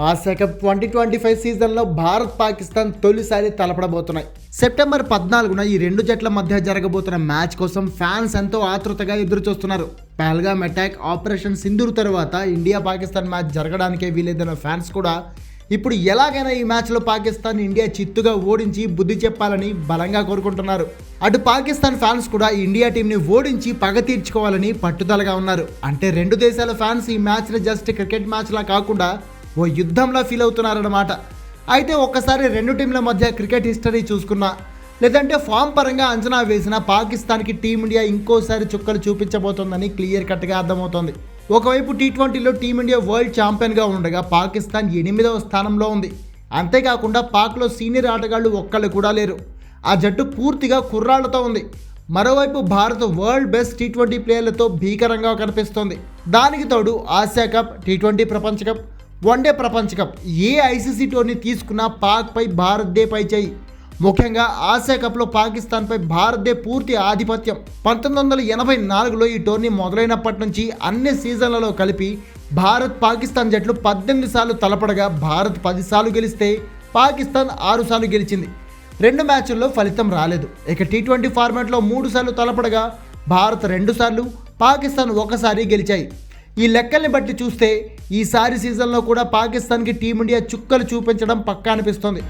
Asia cup 2025 సీజన్లో భారత్ పాకిస్తాన్ తొలిసారి తలపడబోతున్నాయి. September 14న ఈ రెండు జట్ల మధ్య జరగబోతున్న మ్యాచ్ కోసం ఫ్యాన్స్ ఎంతో ఆతృతగా ఎదురుచూస్తున్నారు. పహల్గామ్ అటాక్, ఆపరేషన్ సింధూర్ తర్వాత ఇండియా పాకిస్తాన్ మ్యాచ్ జరగడానికే వీలేదన్న ఫ్యాన్స్ కూడా ఇప్పుడు ఎలాగైనా ఈ మ్యాచ్లో పాకిస్తాన్ ఇండియా చిత్తుగా ఓడించి బుద్ధి చెప్పాలని బలంగా కోరుకుంటున్నారు. అటు పాకిస్తాన్ ఫ్యాన్స్ కూడా ఇండియా టీంని ఓడించి పగ తీర్చుకోవాలని పట్టుదలగా ఉన్నారు. అంటే రెండు దేశాల ఫ్యాన్స్ ఈ మ్యాచ్ని జస్ట్ క్రికెట్ మ్యాచ్లా కాకుండా ఓ యుద్ధంలా ఫీల్ అవుతున్నారన్నమాట. అయితే ఒక్కసారి రెండు టీంల మధ్య క్రికెట్ హిస్టరీ చూసుకున్నా, లేదంటే ఫామ్ పరంగా అంచనా వేసిన పాకిస్తాన్కి టీమిండియా ఇంకోసారి చుక్కలు చూపించబోతోందని క్లియర్ కట్గా అర్థమవుతోంది. ఒకవైపు టీ20లో టీమిండియా వరల్డ్ ఛాంపియన్గా ఉండగా పాకిస్తాన్ 8వ స్థానంలో ఉంది. అంతేకాకుండా పాక్లో సీనియర్ ఆటగాళ్లు ఒక్కళ్ళు కూడా లేరు. ఆ జట్టు పూర్తిగా కుర్రాళ్లతో ఉంది. మరోవైపు భారత్ వరల్డ్ బెస్ట్ టీ20 ప్లేయర్లతో భీకరంగా కనిపిస్తోంది. దానికి తోడు ఆసియా కప్, టీ20 ప్రపంచ కప్, వన్డే ప్రపంచ కప్ ఏ ఐసీసీ టోర్నీ తీసుకున్నా పాక్పై భారత్దే పైచేయి. ముఖ్యంగా ఆసియా కప్లో పాకిస్తాన్పై భారత్దే పూర్తి ఆధిపత్యం. 1984లో ఈ టోర్నీ మొదలైనప్పటి నుంచి అన్ని సీజన్లలో కలిపి భారత్ పాకిస్తాన్ జట్లు 18 సార్లు తలపడగా భారత్ 10 సార్లు గెలిస్తే పాకిస్తాన్ 6 సార్లు గెలిచింది. 2 మ్యాచ్ల్లో ఫలితం రాలేదు. ఇక టీ20 ఫార్మాట్లో 3 సార్లు తలపడగా భారత్ 2 సార్లు, పాకిస్తాన్ 1 సారి గెలిచాయి. ఈ లెక్కల్ని బట్టి చూస్తే ఈసారి సీజన్లో కూడా పాకిస్తాన్కి టీమిండియా చుక్కలు చూపించడం పక్కా అనిపిస్తోంది.